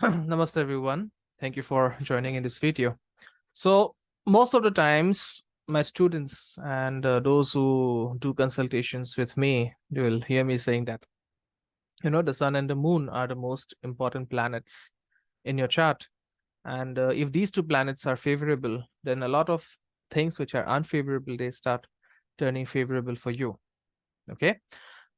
Namaste everyone. Thank you for joining in this video. So most of the times my students and those who do consultations with me, they will hear me saying that, the sun and the moon are the most important planets in your chart. And if these two planets are favorable, then a lot of things which are unfavorable, they start turning favorable for you. Okay.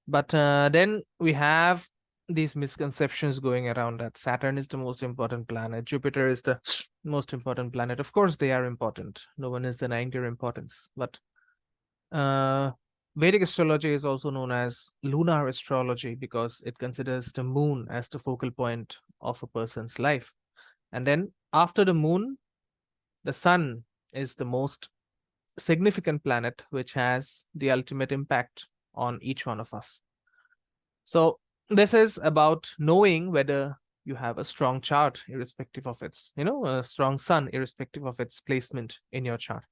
But then we have these misconceptions going around that Saturn is the most important planet, Jupiter is the most important planet. Of course, they are important. No one is denying their importance. But uh, Vedic astrology is also known as lunar astrology because it considers the moon as the focal point of a person's life. And then after the moon, the sun is the most significant planet, which has the ultimate impact on each one of us. So this is about knowing whether you have a strong chart, irrespective of its, a strong sun, irrespective of its placement in your chart.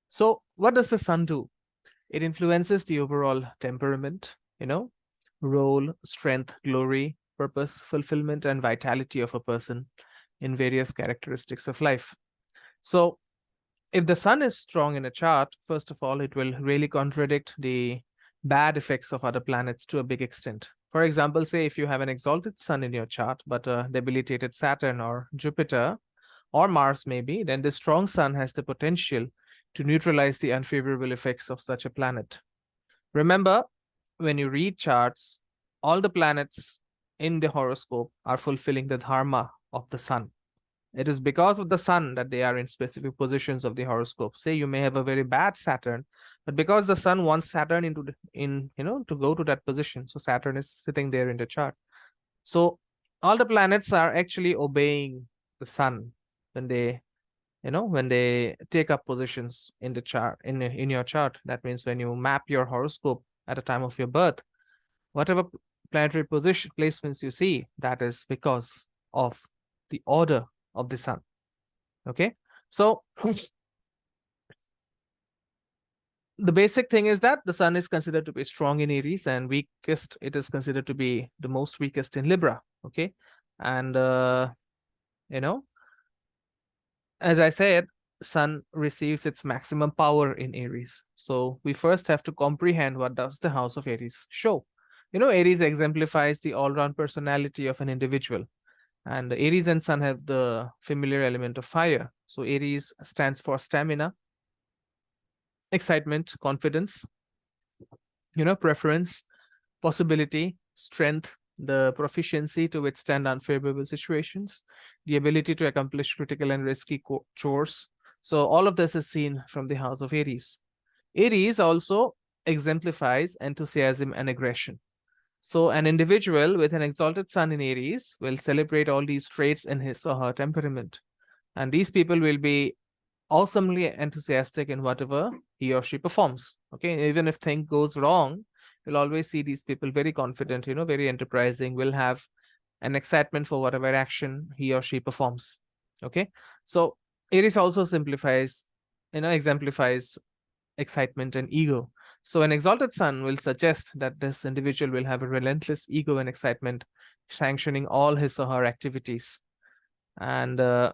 So what does the sun do? It influences the overall temperament, role, strength, glory, purpose, fulfillment, and vitality of a person in various characteristics of life. So if the sun is strong in a chart, first of all, it will really contradict the bad effects of other planets to a big extent. For example, say if you have an exalted sun in your chart, but a debilitated Saturn or Jupiter or Mars maybe, then the strong sun has the potential to neutralize the unfavorable effects of such a planet. Remember, when you read charts, all the planets in the horoscope are fulfilling the dharma of the sun. It is because of the sun that they are in specific positions of the horoscope. Say you may have a very bad Saturn, but because the sun wants Saturn to go to that position, so Saturn is sitting there in the chart. So all the planets are actually obeying the sun when they take up positions in the chart, in your chart. That means when you map your horoscope at the time of your birth, whatever planetary position placements you see, that is because of the order of the sun. Okay, so the basic thing is that the sun is considered to be strong in Aries, and weakest, it is considered to be the most weakest in Libra. Okay, and as I said, sun receives its maximum power in Aries. So we first have to comprehend what does the house of Aries show. Aries exemplifies the all-round personality of an individual. And Aries and Sun have the familiar element of fire. So Aries stands for stamina, excitement, confidence, preference, possibility, strength, the proficiency to withstand unfavorable situations, the ability to accomplish critical and risky chores. So all of this is seen from the house of Aries. Aries also exemplifies enthusiasm and aggression. So an individual with an exalted sun in Aries will celebrate all these traits in his or her temperament. And these people will be awesomely enthusiastic in whatever he or she performs. Okay, even if thing goes wrong, you'll always see these people very confident, very enterprising, will have an excitement for whatever action he or she performs. Okay, so Aries also exemplifies excitement and ego. So an exalted sun will suggest that this individual will have a relentless ego and excitement, sanctioning all his or her activities. And the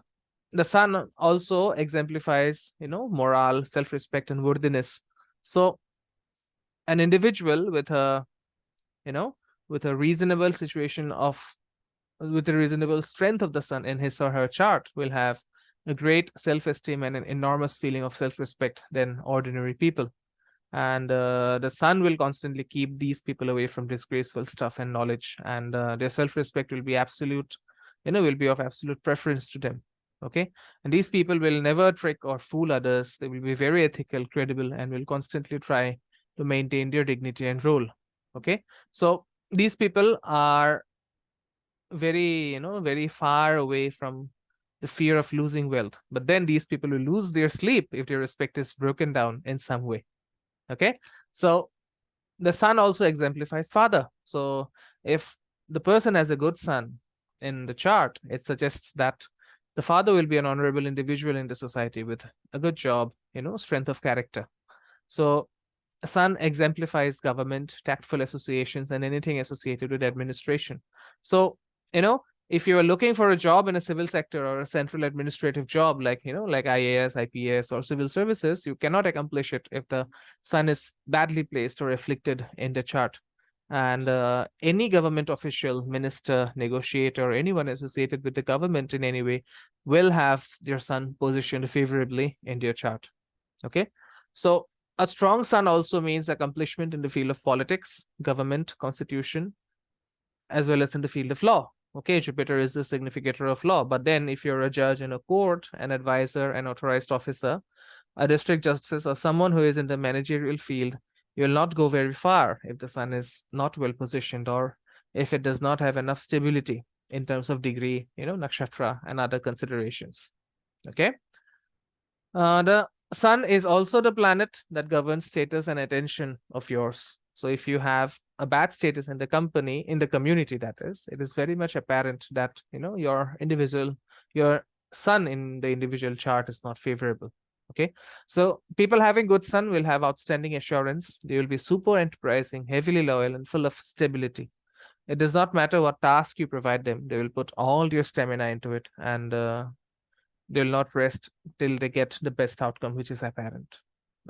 sun also exemplifies, morale, self-respect, and worthiness. So an individual with a, with a reasonable situation of, with a reasonable strength of the sun in his or her chart will have a great self-esteem and an enormous feeling of self-respect than ordinary people. And the sun will constantly keep these people away from disgraceful stuff and knowledge, and their self-respect will be absolute, will be of absolute preference to them. Okay, and these people will never trick or fool others. They will be very ethical, credible, and will constantly try to maintain their dignity and role. Okay, so these people are very far away from the fear of losing wealth, but then these people will lose their sleep if their respect is broken down in some way. Okay, so the sun also exemplifies father. So if the person has a good sun in the chart, it suggests that the father will be an honorable individual in the society with a good job, strength of character. So sun exemplifies government, tactful associations, and anything associated with administration. So if you are looking for a job in a civil sector or a central administrative job, like, like IAS, IPS, or civil services, you cannot accomplish it if the sun is badly placed or afflicted in the chart. And any government official, minister, negotiator, anyone associated with the government in any way will have their sun positioned favorably in their chart. Okay, so a strong sun also means accomplishment in the field of politics, government, constitution, as well as in the field of law. Okay, Jupiter is the significator of law. But then if you're a judge in a court, an advisor, an authorized officer, a district justice, or someone who is in the managerial field, you will not go very far if the sun is not well positioned, or if it does not have enough stability in terms of degree, nakshatra and other considerations. Okay. The sun is also the planet that governs status and attention of yours. So if you have a bad status in the company, in the community, that is, it is very much apparent that, your sun in the individual chart is not favorable. Okay, so people having good sun will have outstanding assurance. They will be super enterprising, heavily loyal, and full of stability. It does not matter what task you provide them. They will put all their stamina into it, and they will not rest till they get the best outcome, which is apparent.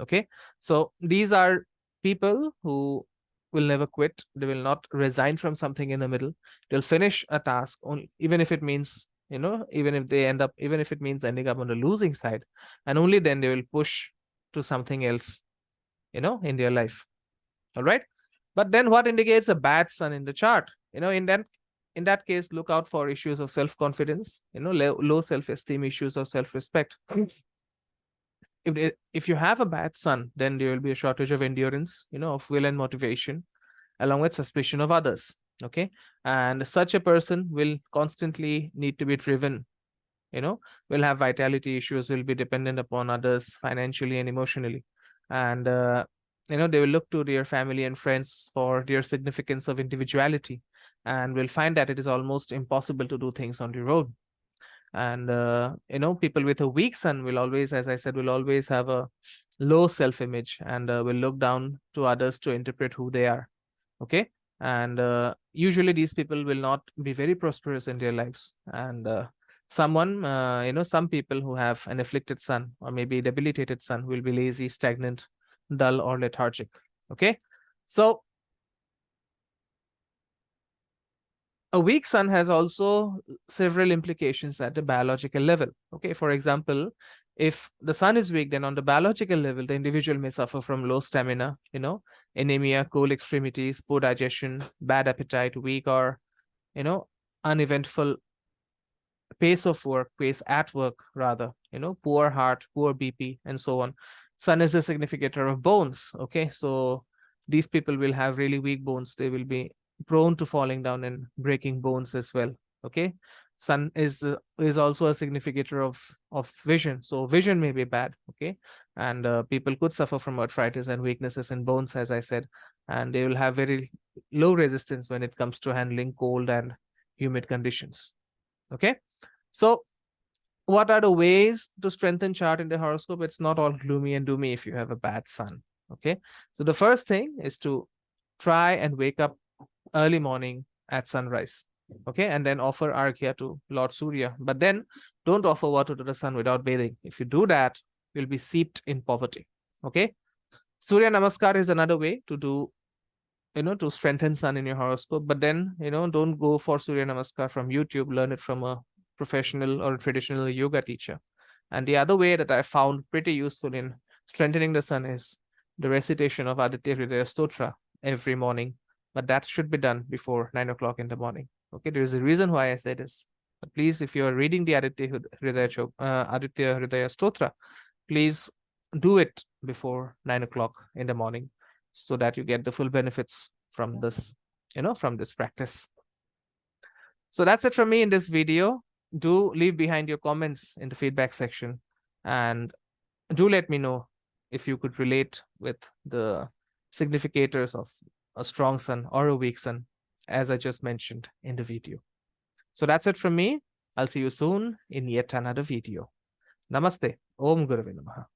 Okay, so these are people who will never quit. They will not resign from something in the middle. They'll finish a task, even if it means, even if it means ending up on the losing side, and only then they will push to something else, in their life. All right. But then what indicates a bad sun in the chart? In that case, look out for issues of self-confidence, low self-esteem, issues of self-respect. If you have a bad sun, then there will be a shortage of endurance, of will and motivation, along with suspicion of others. Okay, and such a person will constantly need to be driven, will have vitality issues, will be dependent upon others financially and emotionally, and they will look to their family and friends for their significance of individuality, and will find that it is almost impossible to do things on their own. And people with a weak sun will always, as I said, will always have a low self-image, and will look down to others to interpret who they are. Okay, and usually these people will not be very prosperous in their lives, and some people who have an afflicted sun or maybe debilitated sun will be lazy, stagnant, dull, or lethargic. Okay, so a weak sun has also several implications at the biological level. Okay, for example, if the sun is weak, then on the biological level, the individual may suffer from low stamina, anemia, cold extremities, poor digestion, bad appetite, weak or, uneventful pace of work, pace at work rather, poor heart, poor BP, and so on. Sun is a significator of bones. Okay, so these people will have really weak bones. They will be prone to falling down and breaking bones as well. Okay, sun is also a significator of vision, so vision may be bad. Okay, and people could suffer from arthritis and weaknesses in bones, as I said, and they will have very low resistance when it comes to handling cold and humid conditions. Okay, so what are the ways to strengthen chart in the horoscope? It's not all gloomy and doomy if you have a bad sun. Okay, so the first thing is to try and wake up early morning at sunrise. Okay, and then offer arghya to Lord Surya, but then don't offer water to the sun without bathing. If you do that, you'll be seeped in poverty. Okay, Surya Namaskar is another way to do, to strengthen sun in your horoscope, but then, don't go for Surya Namaskar from YouTube. Learn it from a professional or a traditional yoga teacher. And the other way that I found pretty useful in strengthening the sun is the recitation of Aditya Hridaya Stotra every morning, but that should be done before 9 o'clock in the morning. Okay, there is a reason why I say this. But please, if you are reading the Aditya Hridaya Stotra, please do it before 9 o'clock in the morning, so that you get the full benefits from this, from this practice. So that's it from me in this video. Do leave behind your comments in the feedback section, and do let me know if you could relate with the significators of a strong sun or a weak sun, as I just mentioned in the video. So that's it from me. I'll see you soon in yet another video. Namaste. Om Gurave Namaha.